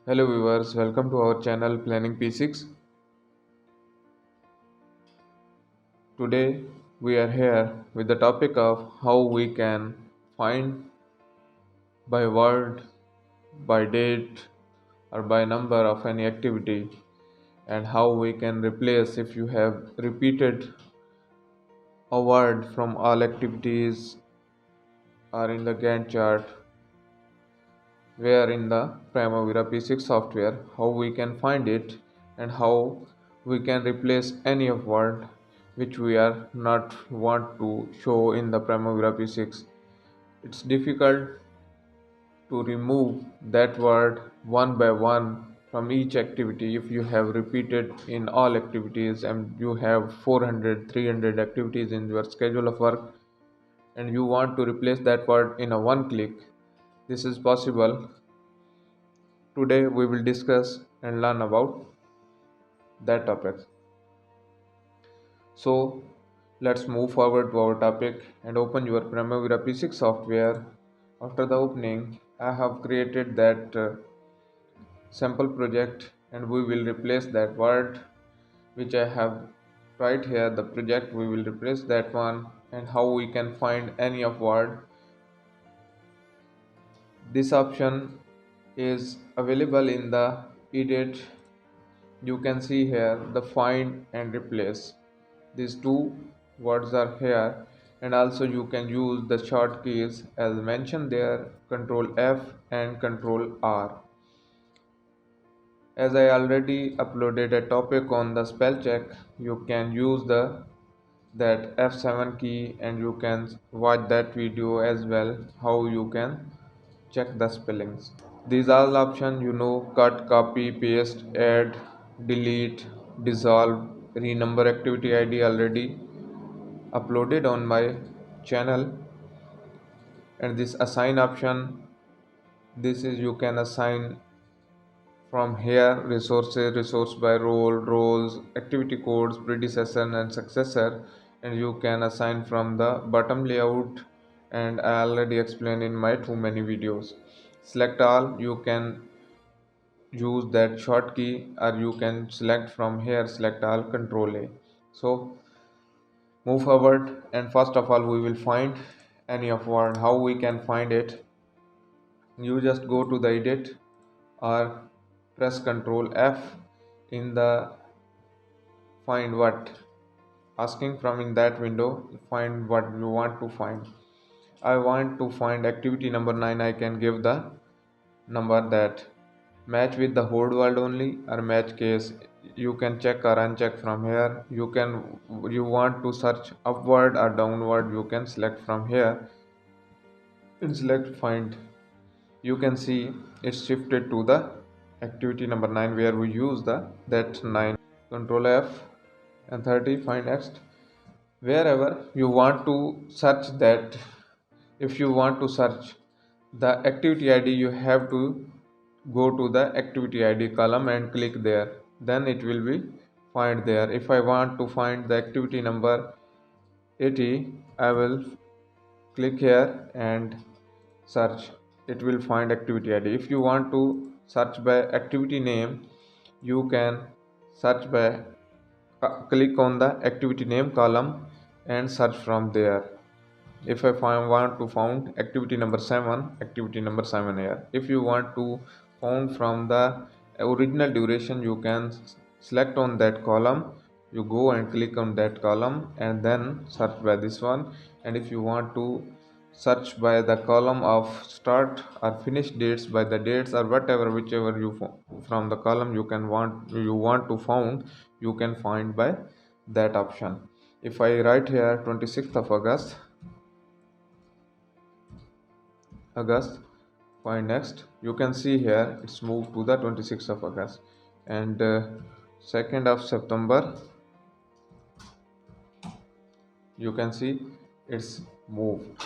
Hello viewers, welcome to our channel Planning P6. Today we are here with the topic of how we can find by word, by date or by number of any activity, and how we can replace if you have repeated a word from all activities or in the Gantt chart where in the Primavera P6 software, how we can find it and how we can replace any of word which we are not want to show in the Primavera P6. It's difficult to remove that word one by one from each activity if you have repeated in all activities and you have 400 300 activities in your schedule of work and you want to replace that word in a one click. This is possible. Today we will discuss and learn about that topic. So let's move forward to our topic and open your Primavera P6 software. After the opening, I have created that sample project and we will replace that word which I have right here. The project we will replace that one and how we can find any of word. This option is available in the edit. You can see here the find and replace. These two words are here, and also you can use the short keys as mentioned there, Control F and Control R. As I already uploaded a topic on the spell check, you can use the that F7 key and you can watch that video as well how you can check the spellings. These all options cut, copy, paste, add, delete, dissolve, renumber activity ID already uploaded on my channel. And this assign option, this is you can assign from here resources, resource by role, roles, activity codes, predecessor and successor, and you can assign from the bottom layout, and I already explained in my too many videos. Select all, you can use that short key or you can select from here, select all, Control A. So move forward, and first of all we will find any of word. How we can find it? You just go to the edit or press Control F in the find what, asking from in that window, find what you want to find. I want to find activity number 9. I can give the number that match with the whole world only or match case. You can check or uncheck from here. You want to search upward or downward, you can select from here and select find. You can see it's shifted to the activity number 9 where we use the that 9. Control F and 30, find next. Wherever you want to search that, if you want to search the activity ID, you have to go to the activity ID column and click there, then it will be find there. If I want to find the activity number 80, I will click here and search. It will find activity ID. If you want to search by activity name, you can search by click on the activity name column and search from there. If I want to found activity number 7, activity number 7 here. If you want to found from the original duration, you can select on that column, you go and click on that column and then search by this one. And if you want to search by the column of start or finish dates, by the dates or whatever, whichever you from the column you want to found, you can find by that option. If I write here 26th of August, find next, you can see here it's moved to the 26th of August. And 2nd of September, you can see it's moved.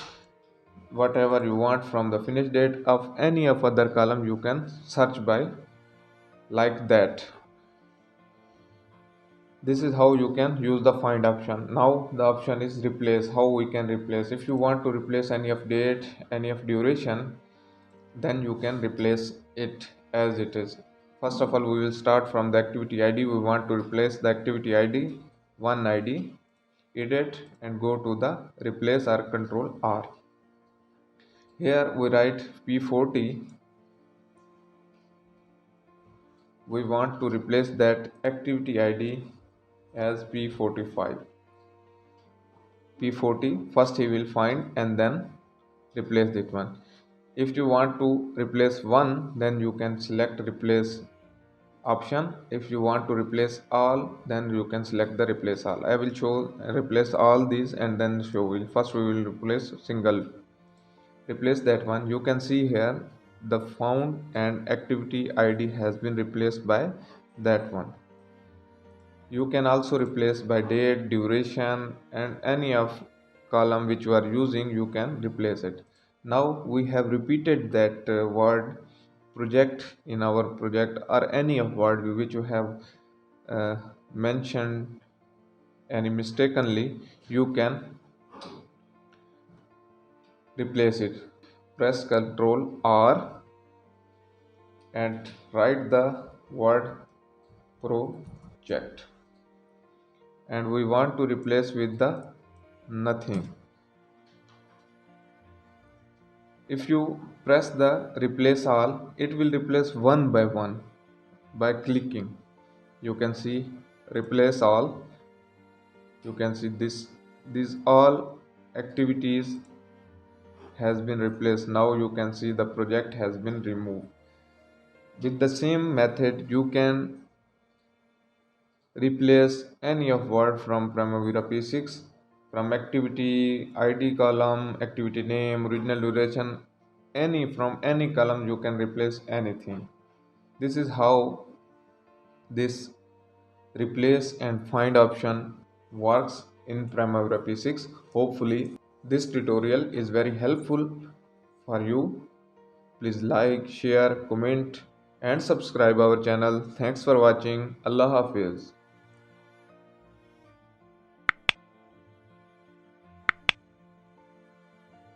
Whatever you want from the finish date of any of other column, you can search by like that. This is how you can use the find option. Now the option is replace. How we can replace? If you want to replace any of date, any of duration, then you can replace it as it is. First of all, we will start from the activity ID. We want to replace the activity ID, one ID, edit and go to the replace or control R. Here we write P40. We want to replace that activity ID as P45. P40, first he will find and then replace that one. If you want to replace one, then you can select replace option. If you want to replace all, then you can select the replace all. I will show replace all these and then show will. First we will replace single. Replace that one. You can see here the found and activity ID has been replaced by that one. You can also replace by date, duration and any of column which you are using, you can replace it. Now we have repeated that word project in our project, or any of word which you have uh, mentioned any mistakenly, you can replace it. Press Ctrl R and write the word project, and we want to replace with the nothing. If you press the replace all, it will replace one by one by clicking. You can see replace all. You can see these all activities has been replaced. Now you can see the project has been removed. With the same method, you can replace any of word from Primavera P6 from activity ID column, activity name, original duration, any from any column you can replace anything. This is how this replace and find option works in Primavera P6. Hopefully this tutorial is very helpful for you. Please like, share, comment and subscribe our channel. Thanks for watching. Allah Hafiz.